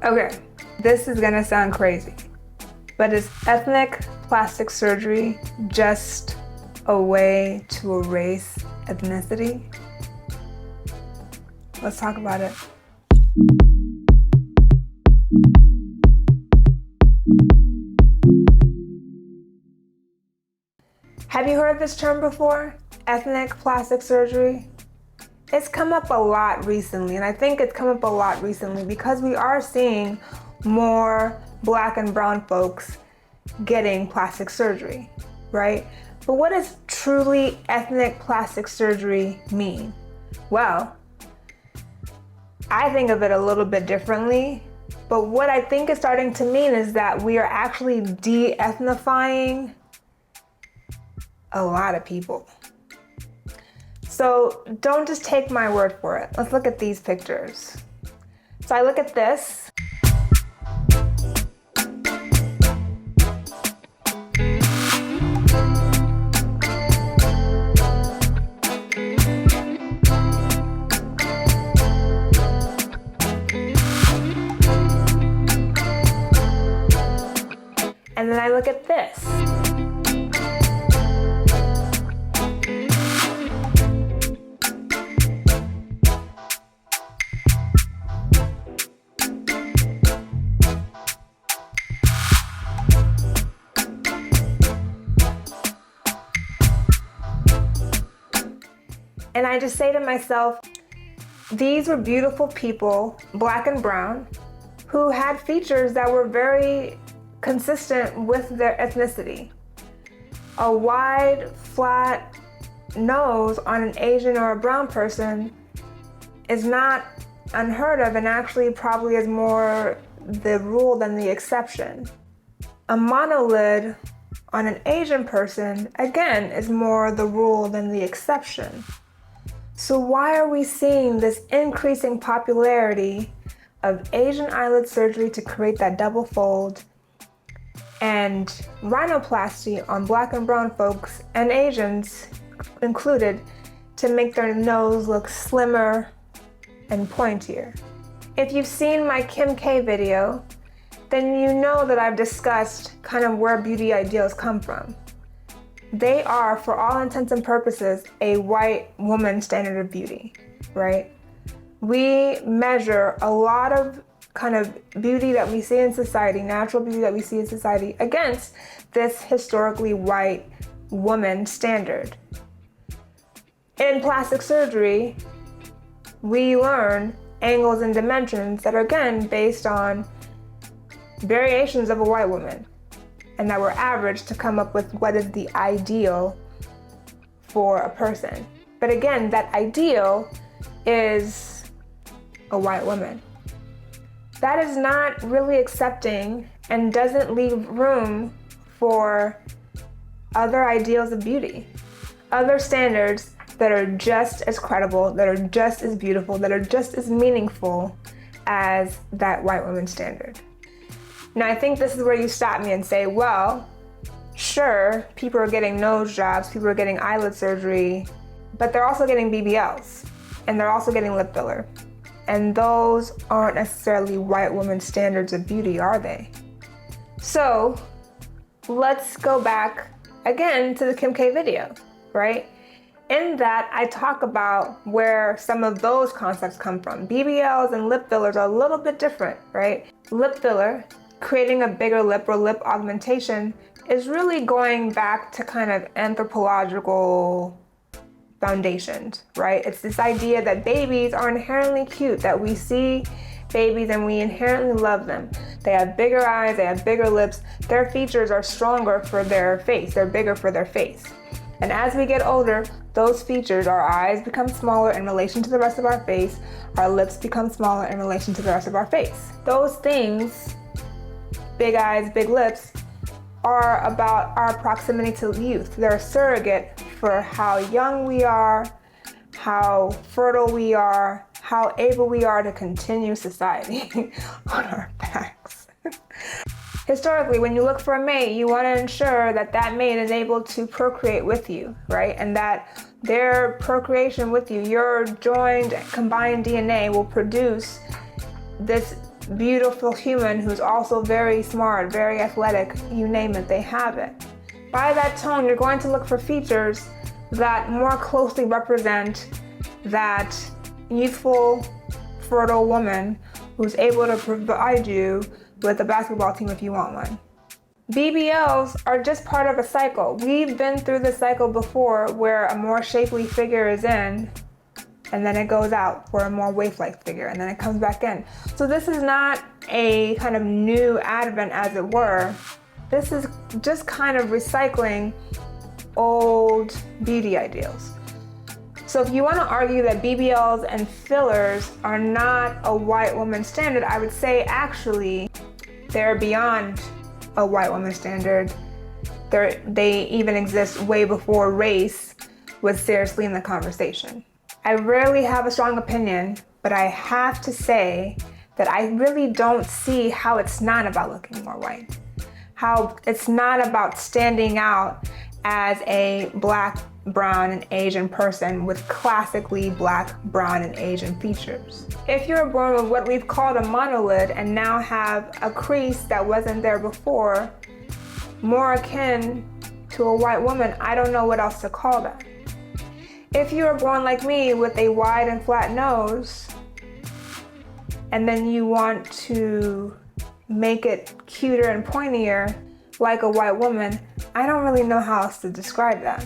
Okay, this is gonna sound crazy, but is ethnic plastic surgery just a way to erase ethnicity? Let's talk about it. Have you heard this term before? Ethnic plastic surgery? It's come up a lot recently, and I think it's come up a lot recently because we are seeing more Black and brown folks getting plastic surgery, right? But what does truly ethnic plastic surgery mean? Well, I think of it a little bit differently, but what I think it's starting to mean is that we are actually de-ethnifying a lot of people. So don't just take my word for it. Let's look at these pictures. So I look at this. And then I look at this. And I just say to myself, these were beautiful people, Black and brown, who had features that were very consistent with their ethnicity. A wide, flat nose on an Asian or a brown person is not unheard of and actually probably is more the rule than the exception. A monolid on an Asian person, again, is more the rule than the exception. So why are we seeing this increasing popularity of Asian eyelid surgery to create that double fold and rhinoplasty on Black and brown folks and Asians included to make their nose look slimmer and pointier? If you've seen my Kim K video, then you know that I've discussed kind of where beauty ideals come from. They are, for all intents and purposes, a white woman standard of beauty, right? We measure a lot of kind of beauty that we see in society, natural beauty that we see in society, against this historically white woman standard. In plastic surgery, we learn angles and dimensions that are, again, based on variations of a white woman, and that were averaged to come up with what is the ideal for a person. But again, that ideal is a white woman. That is not really accepting and doesn't leave room for other ideals of beauty, other standards that are just as credible, that are just as beautiful, that are just as meaningful as that white woman standard. Now, I think this is where you stop me and say, well, sure, people are getting nose jobs, people are getting eyelid surgery, but they're also getting BBLs, and they're also getting lip filler. And those aren't necessarily white woman standards of beauty, are they? So let's go back again to the Kim K video, right? In that, I talk about where some of those concepts come from. BBLs and lip fillers are a little bit different, right? Lip filler, creating a bigger lip or lip augmentation, is really going back to kind of anthropological foundations, right? It's this idea that babies are inherently cute, that we see babies and we inherently love them. They have bigger eyes, they have bigger lips, their features are stronger for their face, they're bigger for their face. And as we get older, those features, our eyes become smaller in relation to the rest of our face, our lips become smaller in relation to the rest of our face. Those things, big eyes, big lips, are about our proximity to youth. They're a surrogate for how young we are, how fertile we are, how able we are to continue society on our backs. Historically, when you look for a mate, you want to ensure that that mate is able to procreate with you, right? And that their procreation with you, your joined, combined DNA will produce this beautiful human who's also very smart, very athletic, you name it, they have it. By that tone, you're going to look for features that more closely represent that youthful, fertile woman who's able to provide you with a basketball team if you want one. BBLs are just part of a cycle. We've been through this cycle before where a more shapely figure is in and then it goes out for a more waif-like figure and then it comes back in. So this is not a kind of new advent, as it were. This is just kind of recycling old beauty ideals. So if you want to argue that BBLs and fillers are not a white woman standard, I would say actually they're beyond a white woman standard. They even exist way before race was seriously in the conversation. I rarely have a strong opinion, but I have to say that I really don't see how it's not about looking more white. How it's not about standing out as a Black, brown, and Asian person with classically Black, brown, and Asian features. If you're born with what we've called a monolid and now have a crease that wasn't there before, more akin to a white woman, I don't know what else to call that. If you were born like me with a wide and flat nose, and then you want to make it cuter and pointier like a white woman, I don't really know how else to describe that.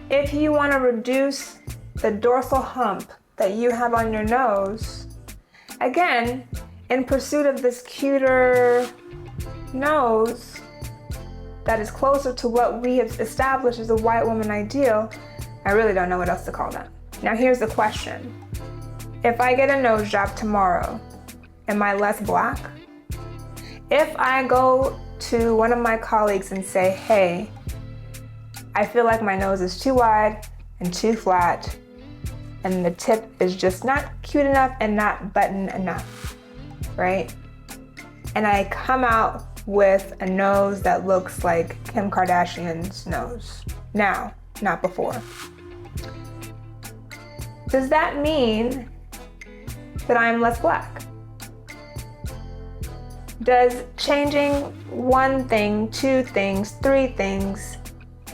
If you want to reduce the dorsal hump that you have on your nose, again, in pursuit of this cuter nose that is closer to what we have established as a white woman ideal, I really don't know what else to call that. Now here's the question. If I get a nose job tomorrow, am I less Black? If I go to one of my colleagues and say, hey, I feel like my nose is too wide and too flat, and the tip is just not cute enough and not buttoned enough, right? And I come out with a nose that looks like Kim Kardashian's nose. Now, not before. Does that mean that I'm less Black? Does changing one thing, two things, three things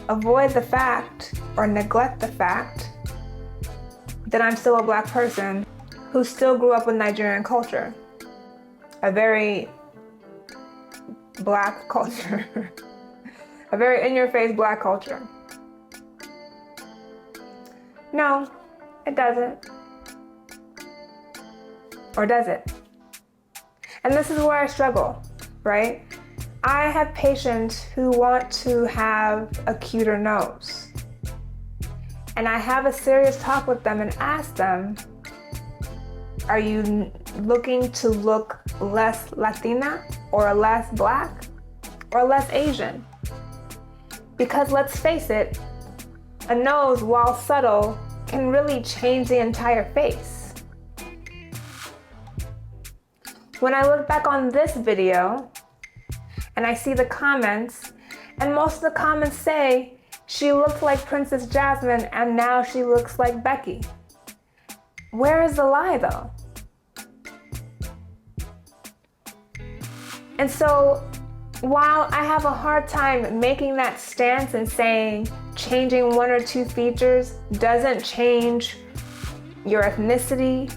avoid the fact or neglect the fact that I'm still a Black person who still grew up with Nigerian culture? A very Black culture. A very in-your-face Black culture. No, it doesn't. Or does it? And this is where I struggle, right? I have patients who want to have a cuter nose. And I have a serious talk with them and ask them, are you looking to look less Latina or less Black or less Asian? Because let's face it, a nose, while subtle, can really change the entire face. When I look back on this video and I see the comments, and most of the comments say she looked like Princess Jasmine and now she looks like Becky. Where is the lie though? And so while I have a hard time making that stance and saying changing one or two features doesn't change your ethnicity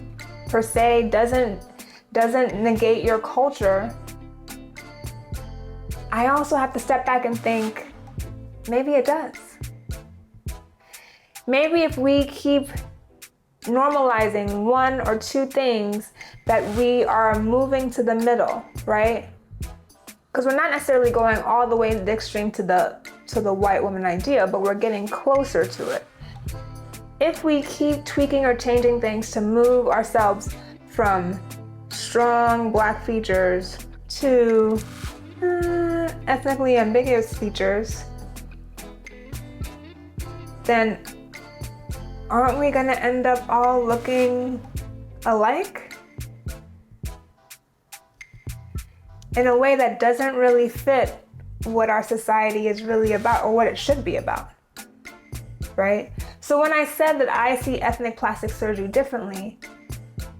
per se, doesn't negate your culture, I also have to step back and think, maybe it does. Maybe if we keep normalizing one or two things, that we are moving to the middle, right? Because we're not necessarily going all the way to the extreme to the white woman idea, but we're getting closer to it. If we keep tweaking or changing things to move ourselves from strong Black features to ethnically ambiguous features, then aren't we gonna end up all looking alike? In a way that doesn't really fit what our society is really about or what it should be about, right? So when I said that I see ethnic plastic surgery differently,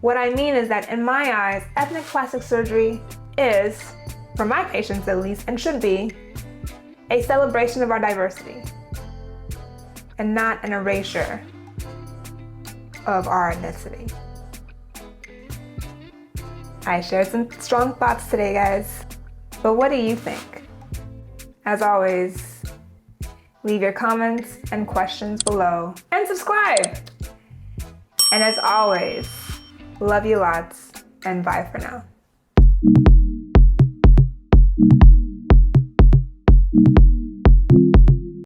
What I mean is that in my eyes, ethnic plastic surgery is, for my patients at least, and should be, a celebration of our diversity and not an erasure of our ethnicity. I shared some strong thoughts today, guys, but what do you think? As always, leave your comments and questions below and subscribe. And as always, love you lots and bye for now.